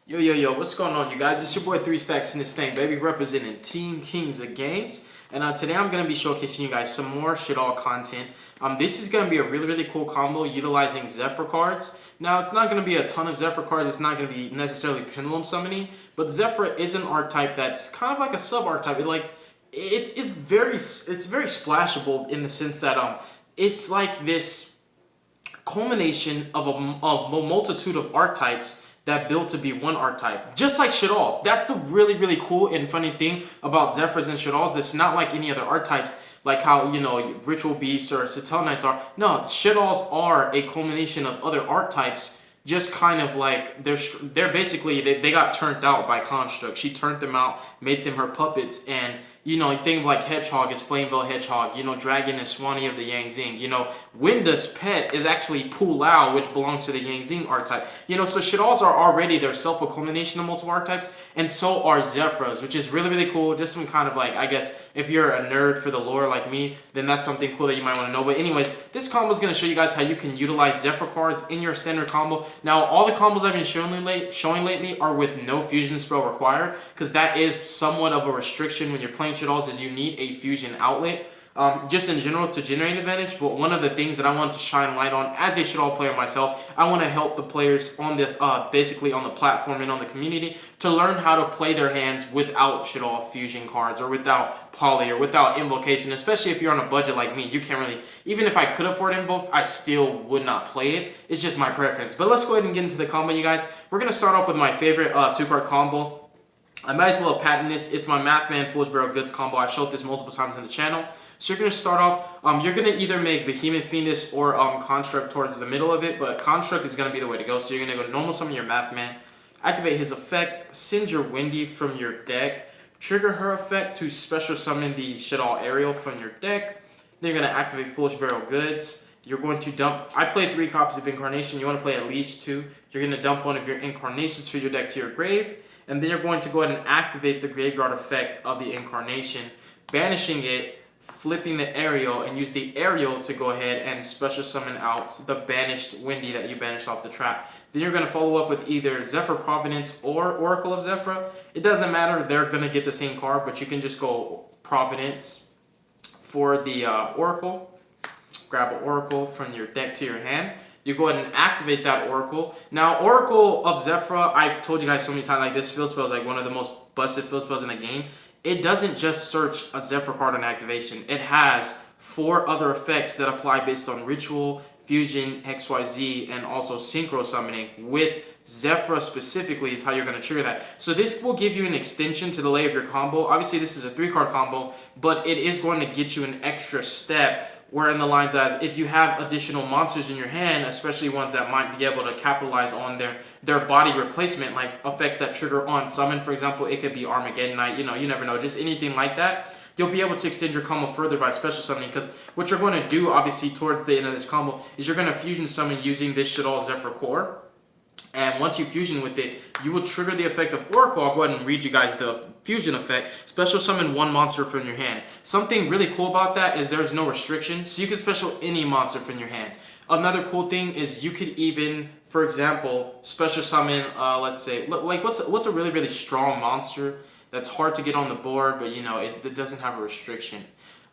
Yo, what's going on, you guys? It's your boy 3 Stacks in this thing, baby, representing Team Kings of Games. And today I'm going to be showcasing you guys some more SHADDOLL content. This is going to be a really cool combo utilizing ZEFRA cards. Now, it's not going to be a ton of ZEFRA cards. It's not going to be necessarily pendulum summoning. But ZEFRA is an archetype that's kind of like a sub-archetype. It's very splashable in the sense that it's like this culmination of a multitude of archetypes that built to be one archetype, just like SHADDOLLs. That's the really cool and funny thing about ZEFRAs and SHADDOLLs. That's not like any other archetypes, like how Ritual Beasts or Satell Knights are. No, SHADDOLLs are a culmination of other archetypes. Just kind of like they're basically they got turned out by Construct. She turned them out, made them her puppets, and you think of like Hedgehog is Flameville Hedgehog. Dragon is Swanee of the Yang Zing. Winda's pet is actually Pu Lao, which belongs to the Yang Zing archetype. So SHADDOLLs are already their self-culmination of multiple archetypes, and so are ZEFRAs, which is really cool. Just some kind of like, I guess, if you're a nerd for the lore like me, then that's something cool that you might want to know. But anyways, this combo is going to show you guys how you can utilize ZEFRA cards in your standard combo. Now, all the combos I've been showing lately are with no fusion spell required, because that is somewhat of a restriction when you're playing SHADDOLLs, is you need a fusion outlet. Just in general to generate advantage, but one of the things that I want to shine light on as a SHADDOLL player myself, I want to help the players on this, basically on the platform and on the community, to learn how to play their hands without SHADDOLL fusion cards or without poly or without invocation. Especially if you're on a budget like me, you can't really, even if I could afford invoke, I still would not play it. It's just my preference. But let's go ahead and get into the combo, you guys. We're gonna start off with my favorite two-card combo. I might as well patent this. It's my Mathman Fool's Barrel Goods combo. I've showed this multiple times on the channel. So you're going to start off, you're going to either make Behemoth Fiendus or Construct towards the middle of it, but Construct is going to be the way to go. So you're going to go normal summon your Mathman, activate his effect, send your Windy from your deck, trigger her effect to special summon the SHADDOLL Ariel from your deck. Then you're going to activate Fool's Barrel Goods. You're going to dump, I played 3 copies of Incarnation. You want to play at least 2. You're going to dump one of your Incarnations for your deck to your grave. And then you're going to go ahead and activate the Graveyard effect of the Incarnation, banishing it, flipping the Ariel, and use the Ariel to go ahead and special summon out the banished Windy that you banished off the trap. Then you're going to follow up with either ZEFRA Providence or Oracle of ZEFRA. It doesn't matter, they're going to get the same card, but you can just go Providence for the Oracle. Grab an Oracle from your deck to your hand. You go ahead and activate that Oracle. Now, Oracle of ZEFRA, I've told you guys so many times, like this field spell is like one of the most busted field spells in the game. It doesn't just search a ZEFRA card on activation. It has 4 other effects that apply based on Ritual, Fusion, XYZ, and also Synchro Summoning. With ZEFRA specifically is how you're going to trigger that. So this will give you an extension to the lay of your combo. Obviously, this is a 3-card combo, but it is going to get you an extra step, where in the lines as if you have additional monsters in your hand, especially ones that might be able to capitalize on their body replacement, like effects that trigger on summon, for example, it could be Armageddon Knight, you never know, just anything like that. You'll be able to extend your combo further by special summoning, because what you're going to do, obviously, towards the end of this combo, is you're going to fusion summon using this SHADDOLL ZEFRA core. And once you fusion with it, you will trigger the effect of Oracle. I'll go ahead and read you guys the fusion effect. Special summon 1 monster from your hand. Something really cool about that is there's no restriction, so you can special any monster from your hand. Another cool thing is you could even, for example, special summon, let's say, like what's a really strong monster that's hard to get on the board, but it doesn't have a restriction.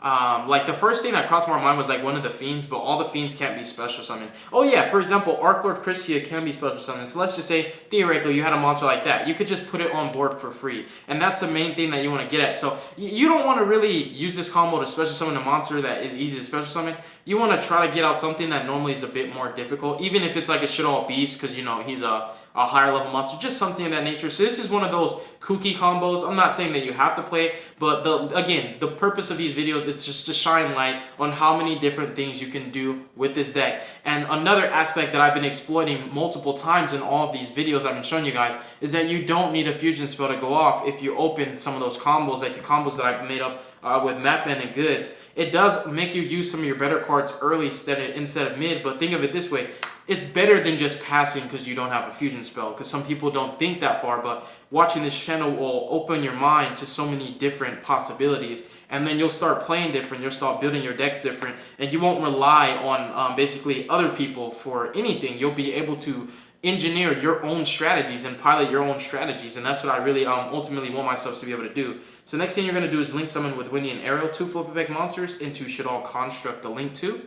Like the first thing that crossed my mind was like one of the Fiends, but all the Fiends can't be special summoned. Oh yeah, for example, Archlord Christia can be special summoned. So let's just say, theoretically, you had a monster like that. You could just put it on board for free. And that's the main thing that you want to get at. So you don't want to really use this combo to special summon a monster that is easy to special summon. You want to try to get out something that normally is a bit more difficult, even if it's like a SHADDOLL Beast, because he's a higher level monster, just something of that nature. So this is one of those kooky combos. I'm not saying that you have to play it, but again, the purpose of these videos is just to shine light on how many different things you can do with this deck. And another aspect that I've been exploiting multiple times in all of these videos I've been showing you guys is that you don't need a fusion spell to go off if you open some of those combos, like the combos that I've made up with Mathman and Goods. It does make you use some of your better cards early instead of mid, but think of it this way. It's better than just passing because you don't have a fusion spell, because some people don't think that far, but watching this channel will open your mind to so many different possibilities, and then you'll start playing different, you'll start building your decks different, and you won't rely on basically other people for anything. You'll be able to engineer your own strategies and pilot your own strategies, and that's what I really ultimately want myself to be able to do. So next thing you're going to do is link summon with Windy and Arrow 2 flip effect monsters into Shaddol Construct the link 2.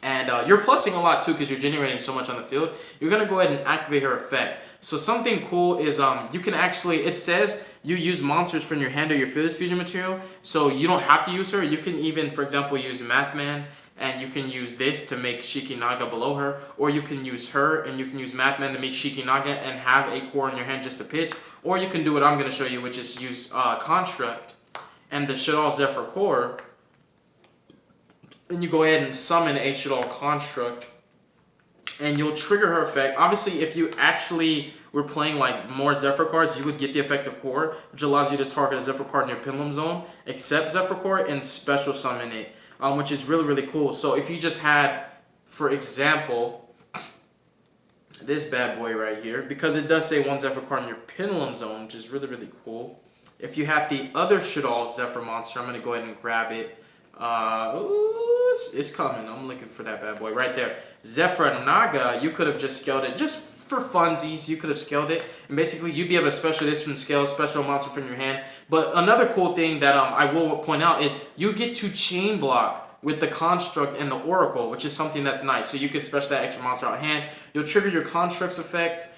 And you're plussing a lot too because you're generating so much on the field. You're going to go ahead and activate her effect. So something cool is you can actually, it says you use monsters from your hand or your field's fusion material. So you don't have to use her. You can even, for example, use Mathman, and you can use this to make Shikinaga below her. Or you can use her and you can use Mathman to make Shikinaga and have a core in your hand just to pitch. Or you can do what I'm going to show you, which is use Construct and the Shaddol ZEFRA core. And you go ahead and summon a Shaddol Construct, and you'll trigger her effect. Obviously, if you actually were playing like more ZEFRA cards, you would get the effect of Core, which allows you to target a ZEFRA card in your Pendulum Zone, accept ZEFRA Core, and special summon it, which is really, really cool. So if you just had, for example, this bad boy right here, because it does say one ZEFRA card in your Pendulum Zone, which is really, really cool. If you had the other Shaddol ZEFRA monster, I'm going to go ahead and grab it. It's coming. I'm looking for that bad boy right there. ZEFRA Naga, you could have just scaled it just for funsies. You could have scaled it, and basically you'd be able to special this from scale, special monster from your hand. But another cool thing that I will point out is you get to chain block with the Construct and the Oracle, which is something that's nice. So you can special that extra monster out of hand. You'll trigger your Construct's effect.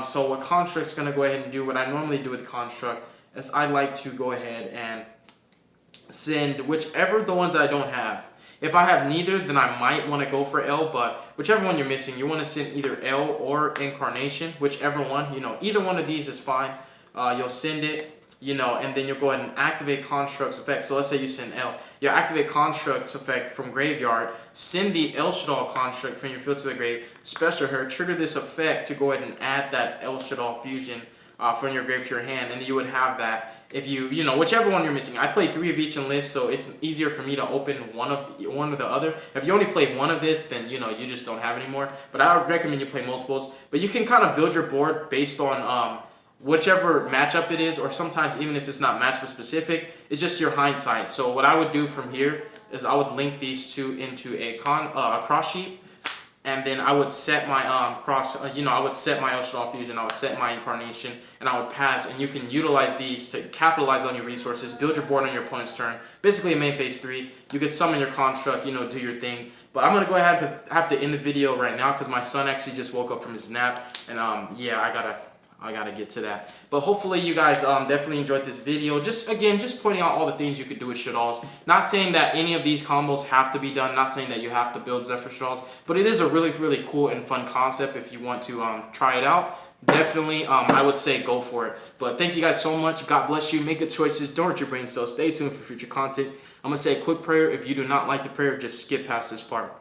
So what Construct's gonna go ahead and do, what I normally do with Construct, is I like to go ahead and send whichever the ones that I don't have. If I have neither, then I might want to go for L, but whichever one you're missing, you want to send either L or Incarnation, whichever one, either one of these is fine. You'll send it, and then you'll go ahead and activate Construct's effect. So let's say you send L. You activate Construct's effect from Graveyard, send the El Shaddol Construct from your field to the grave, special her, trigger this effect to go ahead and add that El Shaddol fusion from your grave to your hand, and then you would have that if you whichever one you're missing. I played 3 of each in list, so it's easier for me to open one or the other. If you only play one of this, then you just don't have any more. But I would recommend you play multiples. But you can kind of build your board based on whichever matchup it is, or sometimes even if it's not matchup specific, it's just your hindsight. So what I would do from here is I would link these two into a cross sheet. And then I would set my I would set my El Shaddol Fusion, I would set my Incarnation, and I would pass. And you can utilize these to capitalize on your resources, build your board on your opponent's turn. Basically, in main phase 3, you can summon your Construct, do your thing. But I'm gonna go ahead and have to end the video right now because my son actually just woke up from his nap, and yeah, I gotta get to that. But hopefully you guys definitely enjoyed this video. Just pointing out all the things you could do with Shaddolls. Not saying that any of these combos have to be done. Not saying that you have to build ZEFRA Shaddolls. But it is a really, really cool and fun concept if you want to try it out. Definitely, I would say go for it. But thank you guys so much. God bless you. Make good choices. Don't hurt your brain cells. Stay tuned for future content. I'm going to say a quick prayer. If you do not like the prayer, just skip past this part.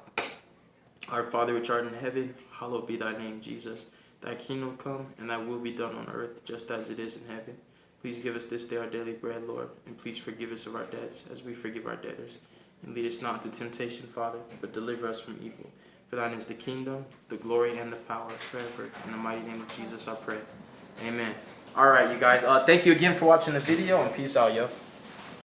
Our Father which art in heaven, hallowed be thy name, Jesus. Thy kingdom come, and thy will be done on earth, just as it is in heaven. Please give us this day our daily bread, Lord, and please forgive us of our debts, as we forgive our debtors. And lead us not into temptation, Father, but deliver us from evil. For thine is the kingdom, the glory, and the power forever. In the mighty name of Jesus, I pray. Amen. All right, you guys. Thank you again for watching the video, and peace out, yo.